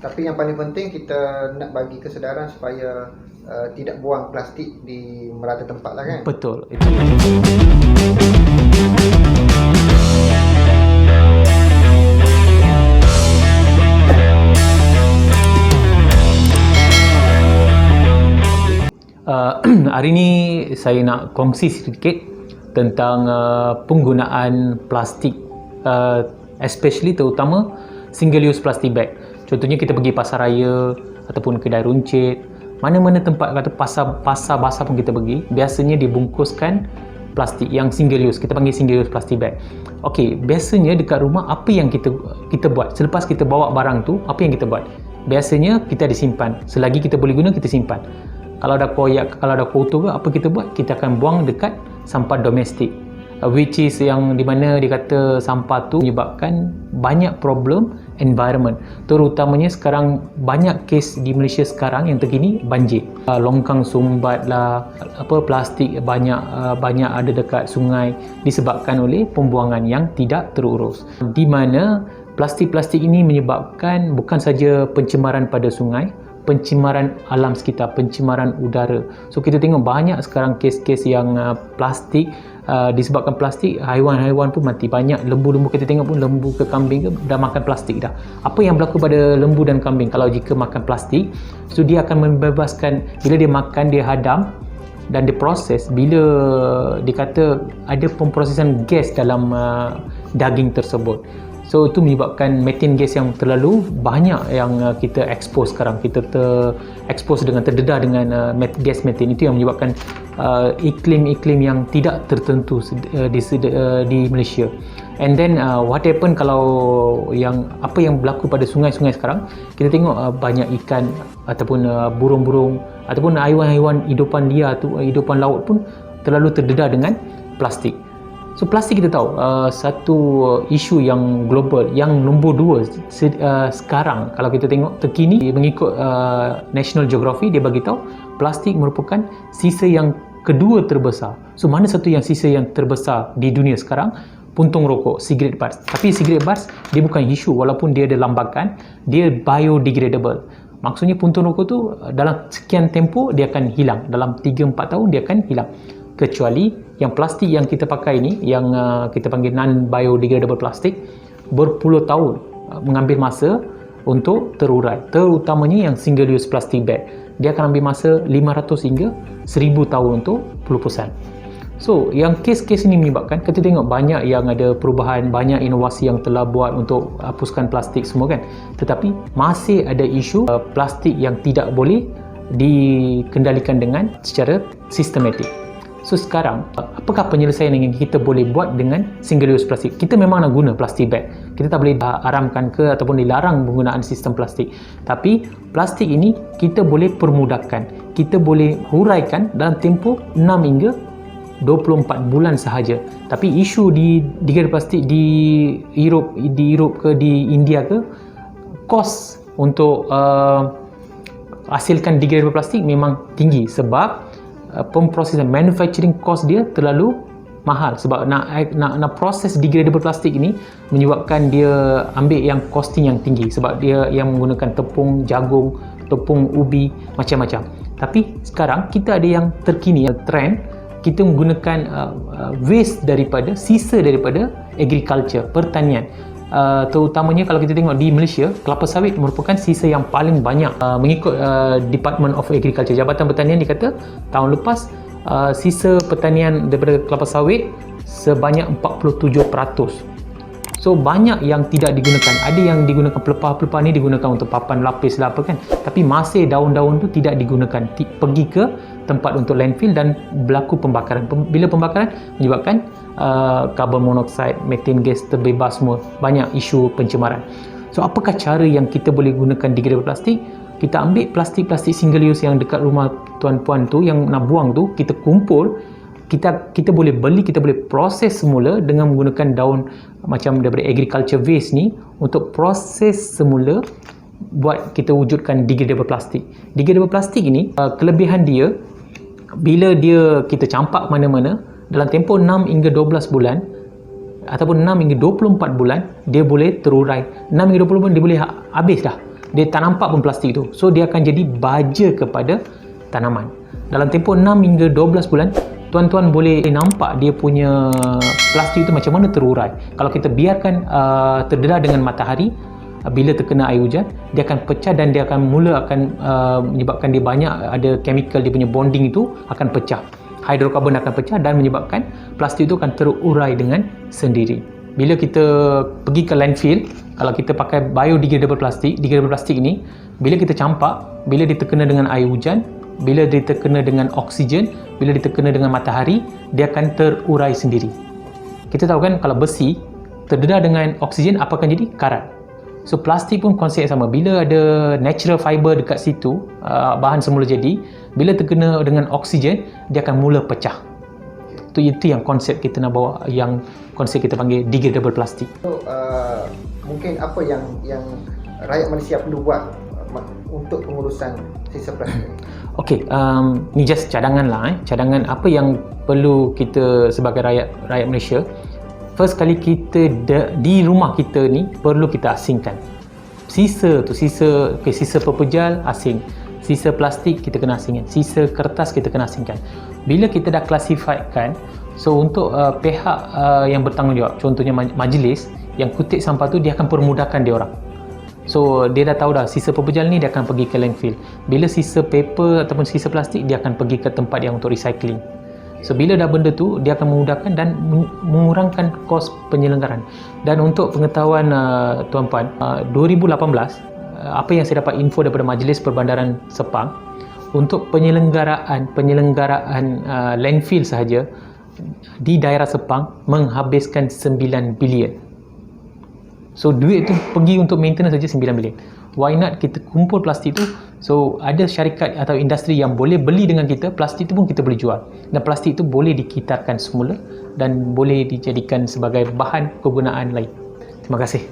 Tapi yang paling penting kita nak bagi kesedaran supaya tidak buang plastik di merata tempat lah kan. Betul. Itu. Hari ini saya nak kongsi sedikit tentang penggunaan plastik, especially terutama single use plastic bag. Contohnya kita pergi pasar raya ataupun kedai runcit, mana-mana tempat kata pasar basah pun kita pergi, biasanya dibungkuskan plastik yang single use, kita panggil single use plastic bag. Okey, biasanya dekat rumah apa yang kita buat selepas kita bawa barang tu, apa yang kita buat? Biasanya kita disimpan, selagi kita boleh guna kita simpan. Kalau ada koyak, kalau ada kotor ke apa kita buat, kita akan buang dekat sampah domestik, which is yang di mana dia kata sampah tu menyebabkan banyak problem environment. Terutamanya sekarang banyak kes di Malaysia sekarang yang terkini banjir, longkang sumbat lah, plastik banyak ada dekat sungai disebabkan oleh pembuangan yang tidak terurus, di mana plastik-plastik ini menyebabkan bukan saja pencemaran pada sungai, pencemaran alam sekitar, pencemaran udara. So kita tengok banyak sekarang kes-kes yang plastik, disebabkan plastik, haiwan-haiwan pun mati. Banyak lembu-lembu, kita tengok pun lembu ke kambing ke dah makan plastik dah. Apa yang berlaku pada lembu dan kambing kalau jika makan plastik? So dia akan membebaskan, bila dia makan dia hadam dan diproses. Bila dikata ada pemprosesan gas dalam daging tersebut, so itu menyebabkan methane gas yang terlalu banyak yang kita expose sekarang. Kita terekspos dengan terdedah dengan gas methane. Itu yang menyebabkan iklim-iklim yang tidak tertentu di Malaysia. And then what happen kalau apa yang berlaku pada sungai-sungai sekarang, kita tengok banyak ikan ataupun burung-burung ataupun haiwan-haiwan hidupan liar tu, hidupan laut pun terlalu terdedah dengan plastik. So plastik kita tahu satu isu yang global, yang nombor 2 sekarang kalau kita tengok terkini mengikut National Geography, dia bagi tahu plastik merupakan sisa yang kedua terbesar. So mana satu yang sisa yang terbesar di dunia sekarang? Puntung rokok, cigarette butts. Tapi cigarette butts dia bukan isu, walaupun dia ada lambakan, dia biodegradable. Maksudnya puntung rokok tu dalam sekian tempoh dia akan hilang, dalam 3-4 tahun dia akan hilang. Kecuali yang plastik yang kita pakai ini, yang kita panggil non-biodegradable plastik, berpuluh tahun mengambil masa untuk terurai. Terutamanya yang single use plastic bag, dia akan ambil masa 500 hingga 1000 tahun untuk pelupusan. So yang kes-kes ini menyebabkan kita tengok banyak yang ada perubahan, banyak inovasi yang telah buat untuk hapuskan plastik semua kan, tetapi masih ada isu plastik yang tidak boleh dikendalikan dengan secara sistematik. So sekarang, apakah penyelesaian yang kita boleh buat dengan single use plastik? Kita memang nak guna plastik bag. Kita tak boleh haramkan ke ataupun dilarang penggunaan sistem plastik. Tapi plastik ini kita boleh permudahkan. Kita boleh huraikan dalam tempoh 6 hingga 24 bulan sahaja. Tapi isu di degradable plastik di Europe ke di India ke, kos untuk hasilkan degradable plastik memang tinggi sebab pemprosesan manufacturing cost dia terlalu mahal. Sebab nak proses degradable plastik ini menyebabkan dia ambil yang costing yang tinggi, sebab dia yang menggunakan tepung jagung, tepung ubi, macam-macam. Tapi sekarang kita ada yang terkini, trend kita menggunakan sisa daripada agriculture, pertanian. Terutamanya kalau kita tengok di Malaysia, kelapa sawit merupakan sisa yang paling banyak. Mengikut Department of Agriculture, Jabatan Pertanian, dikata tahun lepas sisa pertanian daripada kelapa sawit sebanyak 47%. So banyak yang tidak digunakan. Ada yang digunakan, pelepah-pelepah ni digunakan untuk papan lapis lah apa kan, tapi masih daun-daun tu tidak digunakan, pergi ke tempat untuk landfill dan berlaku pembakaran. Bila pembakaran menyebabkan carbon monoxide, methane gas terbebas semua, banyak isu pencemaran. So apakah cara yang kita boleh gunakan degradable plastik? Kita ambil plastik-plastik single use yang dekat rumah tuan-puan tu yang nak buang tu, kita kumpul, kita boleh beli, kita boleh proses semula dengan menggunakan daun macam daripada agriculture waste ni untuk proses semula buat kita wujudkan degradable plastik. Degradable plastik ini kelebihan dia, bila kita campak mana-mana dalam tempoh 6 hingga 12 bulan ataupun 6 hingga 24 bulan dia boleh terurai. 6 hingga 20 bulan dia boleh habis dah. dia tak nampak pun plastik tu. So dia akan jadi baja kepada tanaman. Dalam tempoh 6 hingga 12 bulan, tuan-tuan boleh nampak dia punya plastik tu macam mana terurai. Kalau kita biarkan terdedah dengan matahari, bila terkena air hujan, dia akan pecah dan dia akan menyebabkan dia banyak ada chemical, dia punya bonding itu akan pecah. Hidrokarbon akan pecah dan menyebabkan plastik itu akan terurai dengan sendiri. Bila kita pergi ke landfill, kalau kita pakai biodegradable plastik ni, bila kita campak, bila dia terkena dengan air hujan, bila dia terkena dengan oksigen, bila dia terkena dengan matahari, dia akan terurai sendiri. Kita tahu kan kalau besi terdedah dengan oksigen, apa akan jadi? Karat. So plastik pun konsep yang sama. Bila ada natural fiber dekat situ, bahan semula jadi, bila terkena dengan oksigen, dia akan mula pecah. Itu yang konsep kita nak bawa, yang konsep kita panggil degradable plastik. So mungkin apa yang rakyat Malaysia perlu buat untuk pengurusan sisa plastik? Okey, ni just cadangan lah. Cadangan apa yang perlu kita sebagai rakyat Malaysia. First kali kita di rumah kita ni perlu kita asingkan. Sisa pepejal asing. Sisa plastik kita kena asingkan. Sisa kertas kita kena asingkan. Bila kita dah classifykan, so untuk pihak yang bertanggungjawab, contohnya majlis yang kutip sampah tu, dia akan permudahkan dia orang. So dia dah tahu dah sisa pepejal ni dia akan pergi ke landfill. Bila sisa paper ataupun sisa plastik, dia akan pergi ke tempat yang untuk recycling. So bila dah benda tu, dia akan memudahkan dan mengurangkan kos penyelenggaraan. Dan untuk pengetahuan tuan-puan, 2018 apa yang saya dapat info daripada Majlis Perbandaran Sepang, untuk penyelenggaraan landfill sahaja di daerah Sepang menghabiskan 9 bilion. So duit tu pergi untuk maintenance saja 9 bilion. Why not kita kumpul plastik tu? So ada syarikat atau industri yang boleh beli dengan kita, plastik tu pun kita boleh jual. Dan plastik tu boleh dikitarkan semula dan boleh dijadikan sebagai bahan kegunaan lain. Terima kasih.